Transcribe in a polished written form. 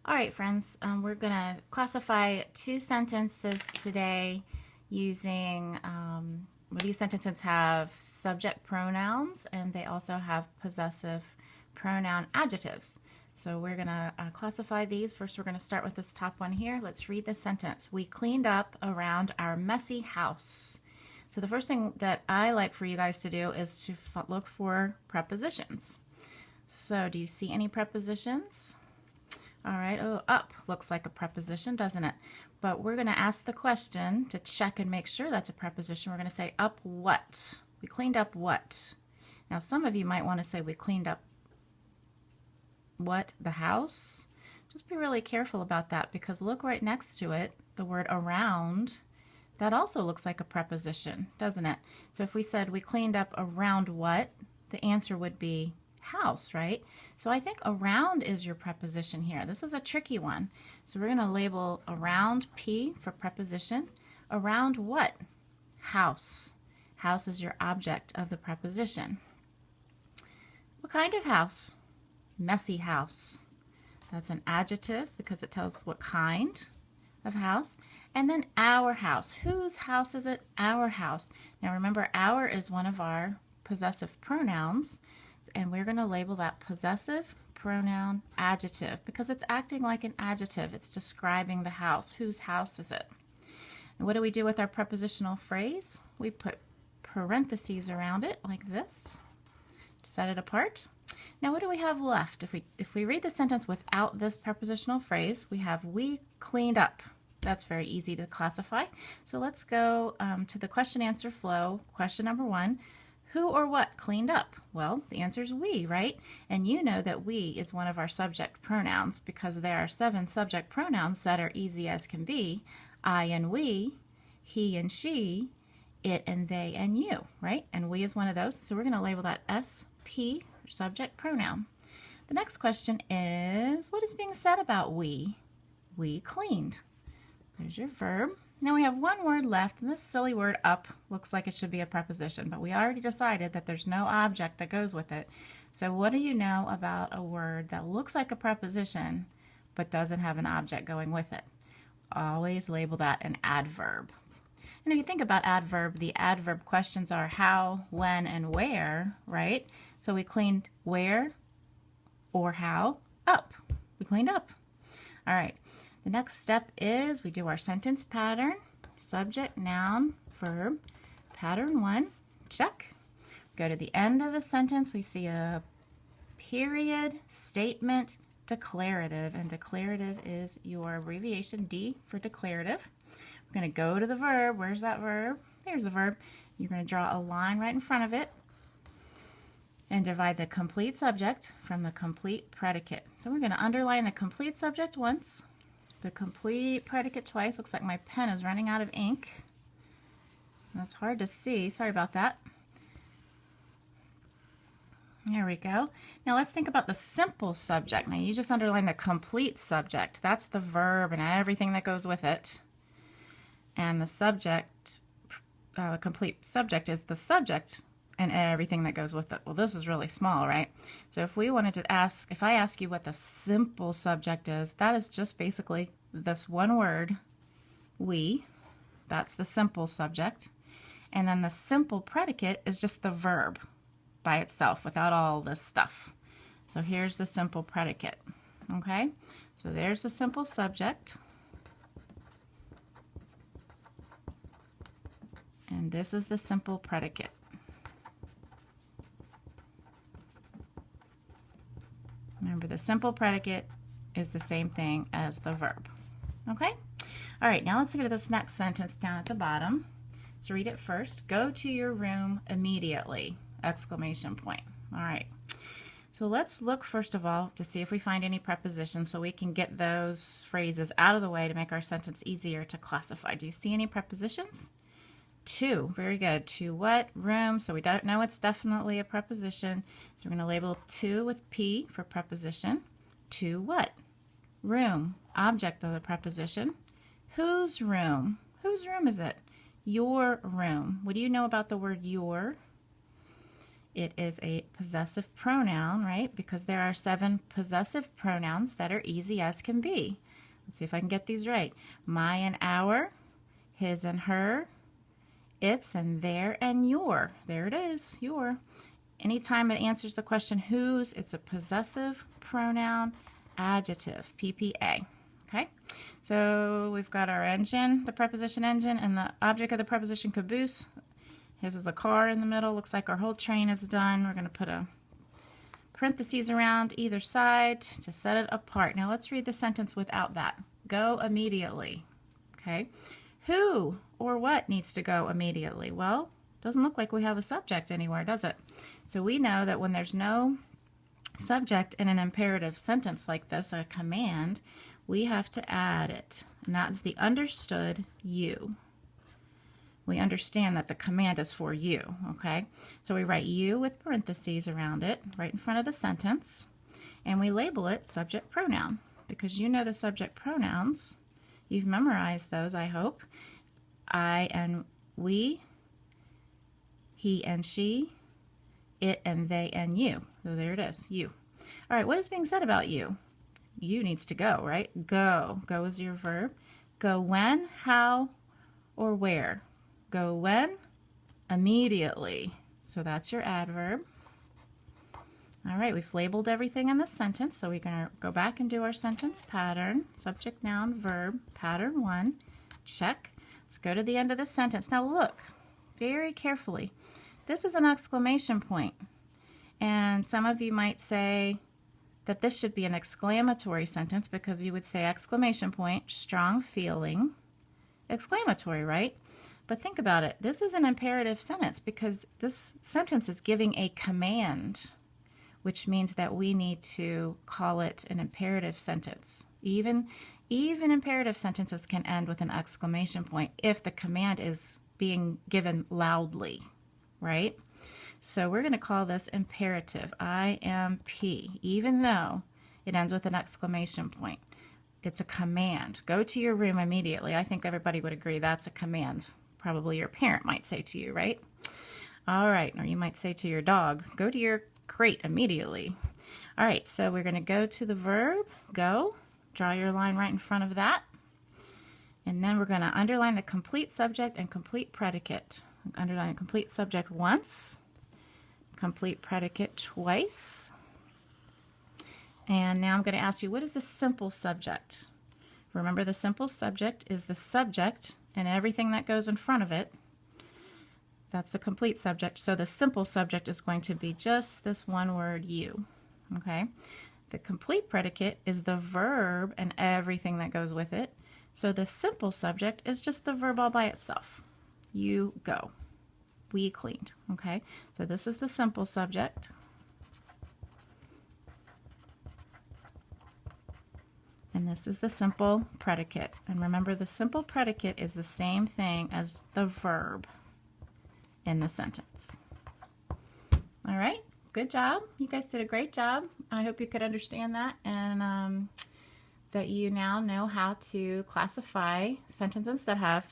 All right, friends, we're going to classify two sentences today using, these sentences have subject pronouns and they also have possessive pronoun adjectives. So we're going to classify these. First, we're going to start with this top one here. Let's read the sentence. We cleaned up around our messy house. So the first thing that I like for you guys to do is to look for prepositions. So do you see any prepositions? All right, oh, up looks like a preposition, doesn't it? But we're going to ask the question to check and make sure that's a preposition. We're going to say, up what? We cleaned up what? Now, some of you might want to say, we cleaned up what? The house? Just be really careful about that because look right next to it, the word around. That also looks like a preposition, doesn't it? So if we said, we cleaned up around what? The answer would be house, right? So I think around is your preposition here. This is a tricky one. So we're going to label around P for preposition. Around what? House. House is your object of the preposition. What kind of house? Messy house. That's an adjective because it tells what kind of house. And then our house. Whose house is it? Our house. Now remember, our is one of our possessive pronouns. And we're going to label that possessive pronoun adjective because it's acting like an adjective. It's describing the house. Whose house is it? And what do we do with our prepositional phrase? We put parentheses around it like this to set it apart. Now what do we have left? If we read the sentence without this prepositional phrase, we have we cleaned up. That's very easy to classify. So let's go to the question-answer flow. Question number one. Who or what cleaned up? Well, the answer is we, right? And you know that we is one of our subject pronouns because there are 7 subject pronouns that are easy as can be. I and we, he and she, it and they and you, right? And we is one of those. So we're going to label that SP, subject pronoun. The next question is, what is being said about we? We cleaned. There's your verb. Now we have one word left, and this silly word up looks like it should be a preposition, but we already decided that there's no object that goes with it. So what do you know about a word that looks like a preposition but doesn't have an object going with it? Always label that an adverb. And if you think about adverb, the adverb questions are how, when, and where, right? So we cleaned where or how up. We cleaned up. All right. The next step is we do our sentence pattern, subject, noun, verb, pattern 1, check. Go to the end of the sentence, we see a period, statement, declarative, and declarative is your abbreviation D for declarative. We're going to go to the verb. Where's that verb? There's the verb. You're going to draw a line right in front of it and divide the complete subject from the complete predicate. So we're going to underline the complete subject once. The complete predicate twice. Looks like my pen is running out of ink. That's hard to see. Sorry about that. There we go. Now let's think about the simple subject. Now you just underline the complete subject. That's the verb and everything that goes with it. And the subject, complete subject is the subject and everything that goes with it. Well, this is really small, right? So if we wanted to ask, if I ask you what the simple subject is, that is just basically this one word, we. That's the simple subject. And then the simple predicate is just the verb by itself without all this stuff. So here's the simple predicate, okay? So there's the simple subject. And this is the simple predicate. Remember, the simple predicate is the same thing as the verb. Okay? All right, now let's look at this next sentence down at the bottom. Let's read it first. Go to your room immediately! Exclamation point. All right. So let's look first of all to see if we find any prepositions so we can get those phrases out of the way to make our sentence easier to classify. Do you see any prepositions? To. Very good. To what? Room. So we don't know it's definitely a preposition. So we're going to label to with P for preposition. To what? Room. Object of the preposition. Whose room? Whose room is it? Your room. What do you know about the word your? It is a possessive pronoun, right? Because there are 7 possessive pronouns that are easy as can be. Let's see if I can get these right. My and our, his and her, its and their and your. There it is, your. Anytime it answers the question whose, it's a possessive pronoun adjective, PPA. Okay, so we've got our engine, the preposition engine, and the object of the preposition caboose. His is a car in the middle. Looks like our whole train is done. We're going to put a parentheses around either side to set it apart. Now let's read the sentence without that. Go immediately. Okay, who or what needs to go immediately? Well, doesn't look like we have a subject anywhere, does it? So we know that when there's no subject in an imperative sentence like this, a command, we have to add it. And that's the understood you. We understand that the command is for you, okay? So we write you with parentheses around it, right in front of the sentence, and we label it subject pronoun because you know the subject pronouns. You've memorized those, I hope. I and we, he and she, it and they and you. So there it is, you. All right, what is being said about you? You needs to go, right? Go. Go is your verb. Go when, how, or where? Go when? Immediately. So that's your adverb. All right, we've labeled everything in the sentence, so we're going to go back and do our sentence pattern. Subject, noun, verb, pattern 1. Check. Let's go to the end of the sentence. Now look very carefully. This is an exclamation point. And some of you might say that this should be an exclamatory sentence because you would say exclamation point, strong feeling, exclamatory, right? But think about it. This is an imperative sentence because this sentence is giving a command, which means that we need to call it an imperative sentence. Even imperative sentences can end with an exclamation point if the command is being given loudly, right? So we're going to call this imperative, IMP, even though it ends with an exclamation point. It's a command. Go to your room immediately. I think everybody would agree that's a command. Probably your parent might say to you, right? All right, or you might say to your dog, go to your crate immediately. All right, so we're going to go to the verb, go. Draw your line right in front of that. And then we're going to underline the complete subject and complete predicate. Underline the complete subject once, complete predicate twice. And now I'm going to ask you, what is the simple subject? Remember, the simple subject is the subject and everything that goes in front of it. That's the complete subject. So the simple subject is going to be just this one word, you. Okay? The complete predicate is the verb and everything that goes with it. So the simple subject is just the verb all by itself. You go. We cleaned. Okay? So this is the simple subject. And this is the simple predicate. And remember, the simple predicate is the same thing as the verb in the sentence. All right, good job. You guys did a great job. I hope you could understand that and that you now know how to classify sentences that have